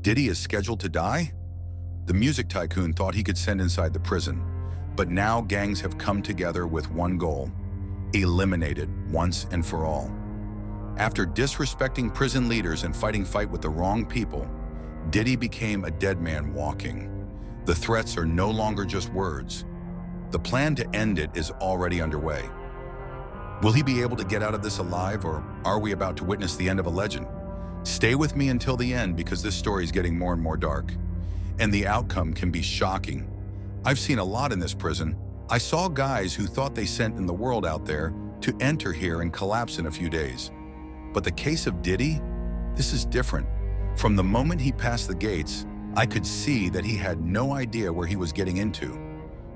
Diddy is scheduled to die? The music tycoon thought he could send inside the prison, but now gangs have come together with one goal: eliminate it once and for all. After disrespecting prison leaders and fight with the wrong people, Diddy became a dead man walking. The threats are no longer just words. The plan to end it is already underway. Will he be able to get out of this alive, or are we about to witness the end of a legend? Stay with me until the end, because this story is getting more and more dark, and the outcome can be shocking. I've seen a lot in this prison. I saw guys who thought they sent in the world out there to enter here and collapse in a few days. But the case of Diddy, this is different. From the moment he passed the gates, I could see that he had no idea where he was getting into.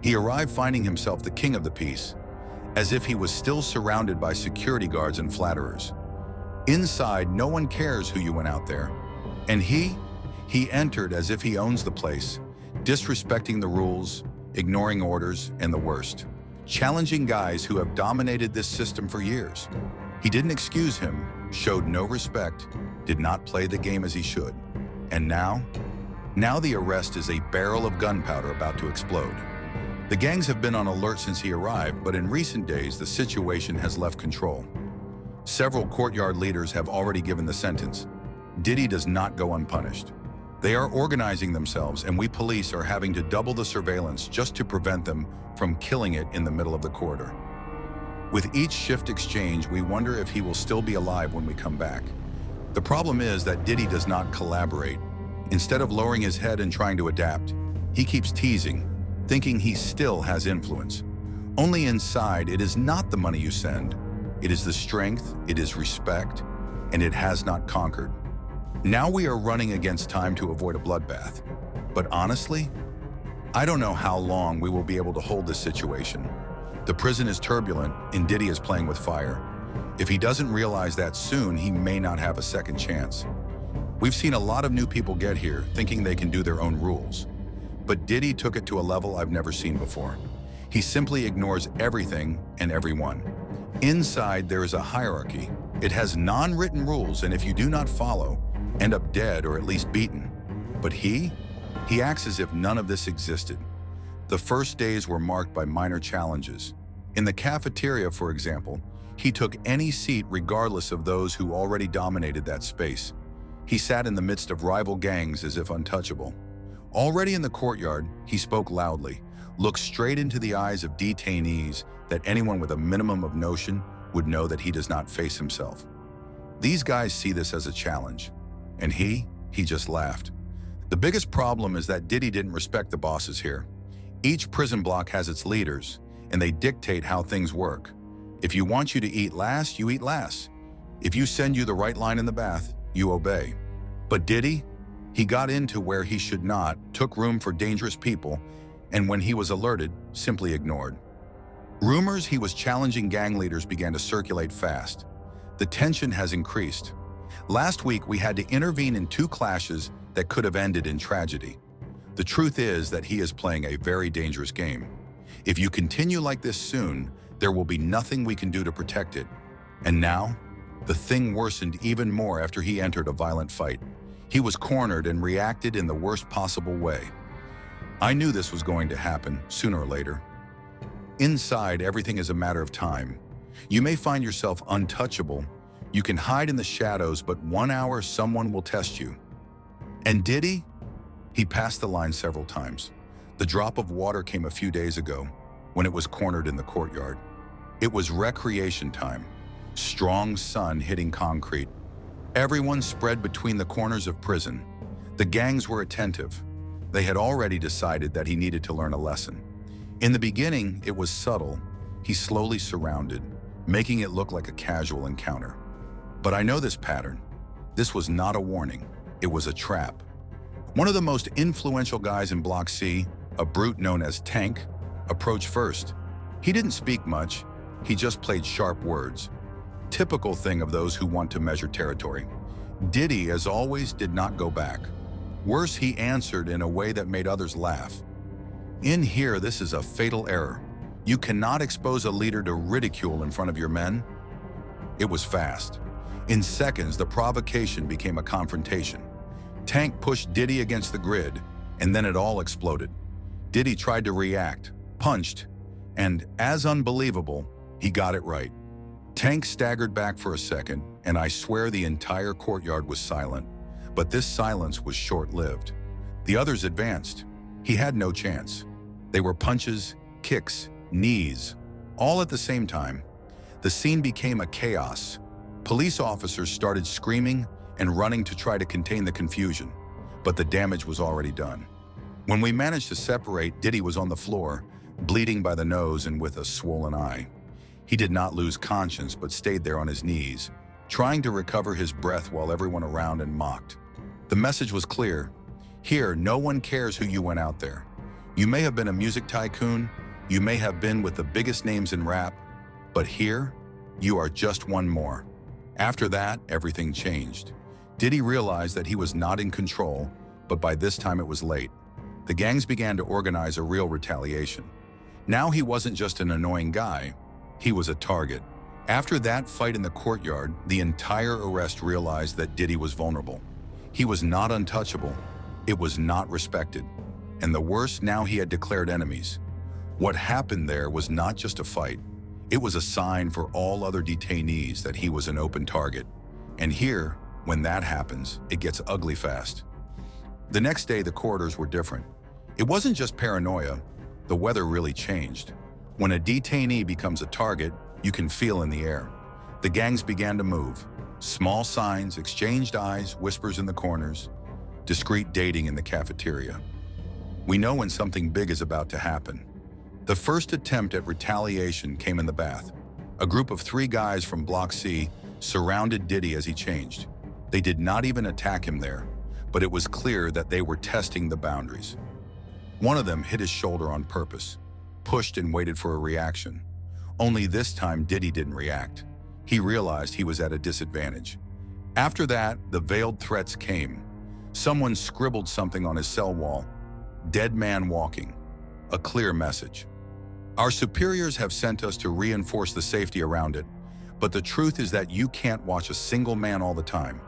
He arrived finding himself the king of the peace, as if he was still surrounded by security guards and flatterers. Inside, no one cares who you went out there. And he entered as if he owns the place, disrespecting the rules, ignoring orders, and the worst, challenging guys who have dominated this system for years. He didn't excuse him, showed no respect, did not play the game as he should. And now the arrest is a barrel of gunpowder about to explode. The gangs have been on alert since he arrived, but in recent days, the situation has left control. Several courtyard leaders have already given the sentence. Diddy does not go unpunished. They are organizing themselves, and we police are having to double the surveillance just to prevent them from killing it in the middle of the corridor. With each shift exchange, we wonder if he will still be alive when we come back. The problem is that Diddy does not collaborate. Instead of lowering his head and trying to adapt, he keeps teasing, thinking he still has influence. Only inside, it is not the money you send. It is the strength, it is respect, and it has not conquered. Now we are running against time to avoid a bloodbath. But honestly, I don't know how long we will be able to hold this situation. The prison is turbulent, and Diddy is playing with fire. If he doesn't realize that soon, he may not have a second chance. We've seen a lot of new people get here, thinking they can do their own rules. But Diddy took it to a level I've never seen before. He simply ignores everything and everyone. Inside, there is a hierarchy. It has non-written rules, and if you do not follow, end up dead or at least beaten. But he acts as if none of this existed. The first days were marked by minor challenges. In the cafeteria, for example, he took any seat regardless of those who already dominated that space. He sat in the midst of rival gangs as if untouchable. Already in the courtyard, he spoke loudly, looked straight into the eyes of detainees that anyone with a minimum of notion would know that he does not face himself. These guys see this as a challenge, and he just laughed. The biggest problem is that Diddy didn't respect the bosses here. Each prison block has its leaders, and they dictate how things work. If you want you to eat last, you eat last. If you send you the right line in the bath, you obey. But Diddy, he got into where he should not, took room for dangerous people, and when he was alerted, simply ignored. Rumors he was challenging gang leaders began to circulate fast. The tension has increased. Last week, we had to intervene in 2 clashes that could have ended in tragedy. The truth is that he is playing a very dangerous game. If you continue like this soon, there will be nothing we can do to protect it. And now, the thing worsened even more after he entered a violent fight. He was cornered and reacted in the worst possible way. I knew this was going to happen, sooner or later. Inside, everything is a matter of time. You may find yourself untouchable. You can hide in the shadows, but 1 hour someone will test you. And Diddy? He passed the line several times. The drop of water came a few days ago, when it was cornered in the courtyard. It was recreation time. Strong sun hitting concrete. Everyone spread between the corners of prison. The gangs were attentive. They had already decided that he needed to learn a lesson. In the beginning, it was subtle. He slowly surrounded, making it look like a casual encounter. But I know this pattern. This was not a warning. It was a trap. One of the most influential guys in Block C, a brute known as Tank, approached first. He didn't speak much. He just played sharp words. Typical thing of those who want to measure territory. Diddy, as always, did not go back. Worse, he answered in a way that made others laugh. In here, this is a fatal error. You cannot expose a leader to ridicule in front of your men. It was fast. In seconds, the provocation became a confrontation. Tank pushed Diddy against the grid, and then it all exploded. Diddy tried to react, punched, and, as unbelievable, he got it right. Tank staggered back for a second, and I swear the entire courtyard was silent. But this silence was short-lived. The others advanced. He had no chance. They were punches, kicks, knees, all at the same time. The scene became a chaos. Police officers started screaming and running to try to contain the confusion, but the damage was already done. When we managed to separate, Diddy was on the floor, bleeding by the nose and with a swollen eye. He did not lose conscience, but stayed there on his knees, trying to recover his breath while everyone around him mocked. The message was clear. Here, no one cares who you went out there. You may have been a music tycoon, you may have been with the biggest names in rap, but here, you are just one more. After that, everything changed. Diddy realized that he was not in control, but by this time it was late. The gangs began to organize a real retaliation. Now he wasn't just an annoying guy, he was a target. After that fight in the courtyard, the entire arrest realized that Diddy was vulnerable. He was not untouchable, it was not respected. And the worst, now he had declared enemies. What happened there was not just a fight. It was a sign for all other detainees that he was an open target. And here, when that happens, it gets ugly fast. The next day, the corridors were different. It wasn't just paranoia, the weather really changed. When a detainee becomes a target, you can feel in the air. The gangs began to move. Small signs, exchanged eyes, whispers in the corners, discreet dating in the cafeteria. We know when something big is about to happen. The first attempt at retaliation came in the bath. A group of 3 guys from Block C surrounded Diddy as he changed. They did not even attack him there, but it was clear that they were testing the boundaries. One of them hit his shoulder on purpose, pushed and waited for a reaction. Only this time Diddy didn't react. He realized he was at a disadvantage. After that, the veiled threats came. Someone scribbled something on his cell wall. Dead man walking. A clear message. Our superiors have sent us to reinforce the safety around it, but the truth is that you can't watch a single man all the time.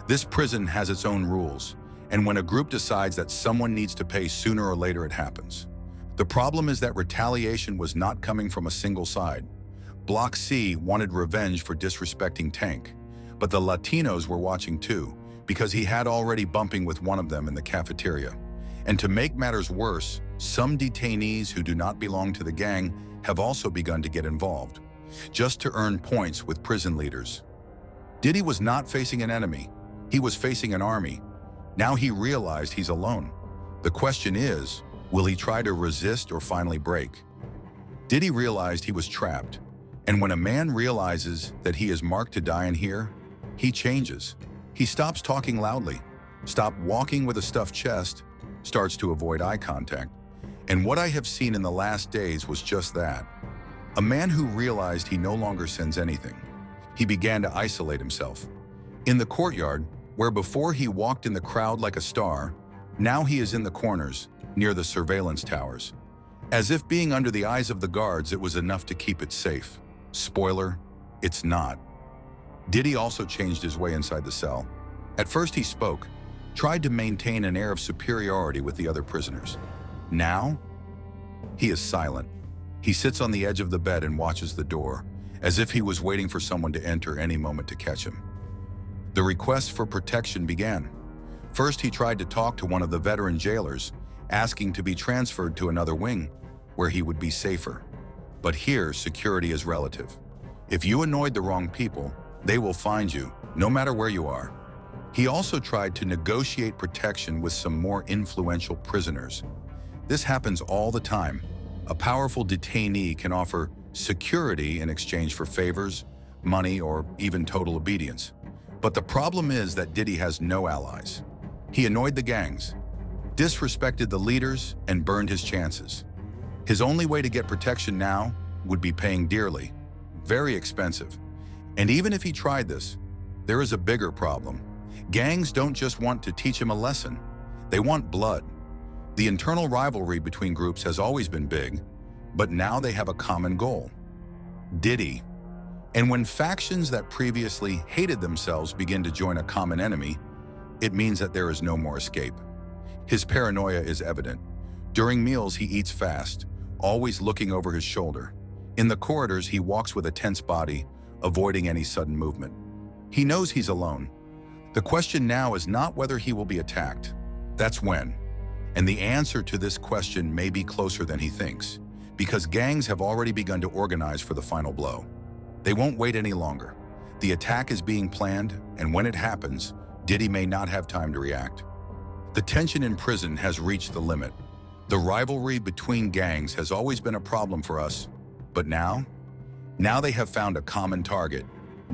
This prison has its own rules, and when a group decides that someone needs to pay, sooner or later it happens. The problem is that retaliation was not coming from a single side. Block C wanted revenge for disrespecting Tank, but the Latinos were watching too, because he had already bumping with one of them in the cafeteria. And to make matters worse, some detainees who do not belong to the gang have also begun to get involved, just to earn points with prison leaders. Diddy was not facing an enemy, he was facing an army. Now he realized he's alone. The question is, will he try to resist or finally break? Diddy realized he was trapped. And when a man realizes that he is marked to die in here, he changes. He stops talking loudly, stops walking with a stuffed chest, starts to avoid eye contact. And what I have seen in the last days was just that. A man who realized he no longer sends anything. He began to isolate himself. In the courtyard, where before he walked in the crowd like a star, now he is in the corners, near the surveillance towers. As if being under the eyes of the guards, it was enough to keep it safe. Spoiler, it's not. Diddy also changed his way inside the cell. At first he spoke, tried to maintain an air of superiority with the other prisoners. Now, he is silent. He sits on the edge of the bed and watches the door, as if he was waiting for someone to enter any moment to catch him. The request for protection began. First, he tried to talk to one of the veteran jailers, asking to be transferred to another wing, where he would be safer. But here, security is relative. If you annoyed the wrong people, they will find you, no matter where you are. He also tried to negotiate protection with some more influential prisoners. This happens all the time. A powerful detainee can offer security in exchange for favors, money, or even total obedience. But the problem is that Diddy has no allies. He annoyed the gangs, disrespected the leaders, and burned his chances. His only way to get protection now would be paying dearly, very expensive. And even if he tried this, there is a bigger problem. Gangs don't just want to teach him a lesson, they want blood. The internal rivalry between groups has always been big, but now they have a common goal: Diddy. And when factions that previously hated themselves begin to join a common enemy, it means that there is no more escape. His paranoia is evident. During meals, he eats fast, always looking over his shoulder. In the corridors, he walks with a tense body, avoiding any sudden movement. He knows he's alone. The question now is not whether he will be attacked. That's when. And the answer to this question may be closer than he thinks, because gangs have already begun to organize for the final blow. They won't wait any longer. The attack is being planned, and when it happens, Diddy may not have time to react. The tension in prison has reached the limit. The rivalry between gangs has always been a problem for us, but now they have found a common target.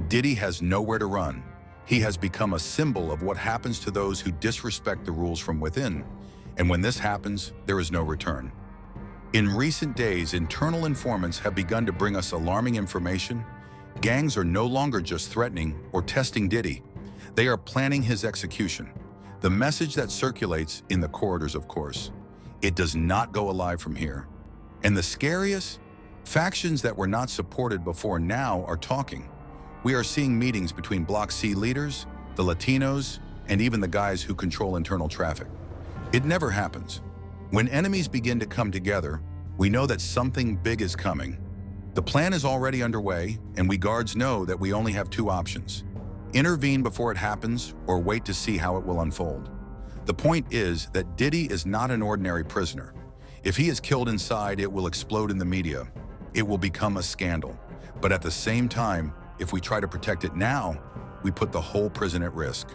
Diddy has nowhere to run. He has become a symbol of what happens to those who disrespect the rules from within, and when this happens, there is no return. In recent days, internal informants have begun to bring us alarming information. Gangs are no longer just threatening or testing Diddy. They are planning his execution. The message that circulates in the corridors, of course, it does not go alive from here. And the scariest, factions that were not supported before now are talking. We are seeing meetings between Block C leaders, the Latinos, and even the guys who control internal traffic. It never happens. When enemies begin to come together, we know that something big is coming. The plan is already underway, and we guards know that we only have two options: intervene before it happens, or wait to see how it will unfold. The point is that Diddy is not an ordinary prisoner. If he is killed inside, it will explode in the media. It will become a scandal. But at the same time, if we try to protect it now, we put the whole prison at risk.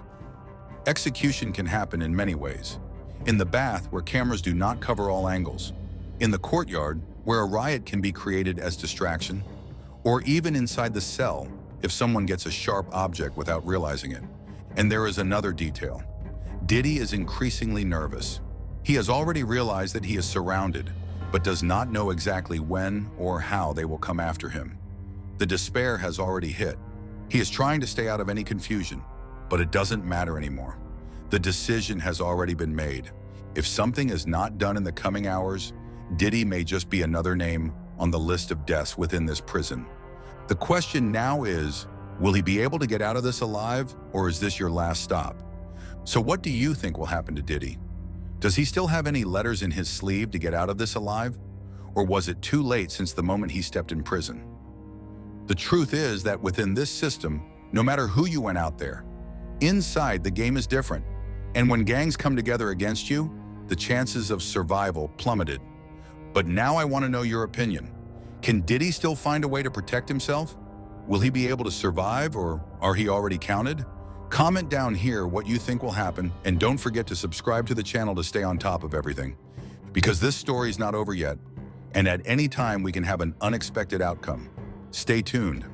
Execution can happen in many ways. In the bath, where cameras do not cover all angles. In the courtyard, where a riot can be created as distraction. Or even inside the cell, if someone gets a sharp object without realizing it. And there is another detail. Diddy is increasingly nervous. He has already realized that he is surrounded, but does not know exactly when or how they will come after him. The despair has already hit. He is trying to stay out of any confusion, but it doesn't matter anymore. The decision has already been made. If something is not done in the coming hours, Diddy may just be another name on the list of deaths within this prison. The question now is, will he be able to get out of this alive, or is this your last stop? So what do you think will happen to Diddy? Does he still have any letters in his sleeve to get out of this alive? Or was it too late since the moment he stepped in prison? The truth is that within this system, no matter who you went out there, inside the game is different. And when gangs come together against you, the chances of survival plummeted. But now I want to know your opinion. Can Diddy still find a way to protect himself? Will he be able to survive, or are he already counted? Comment down here what you think will happen, and don't forget to subscribe to the channel to stay on top of everything. Because this story is not over yet, and at any time we can have an unexpected outcome. Stay tuned.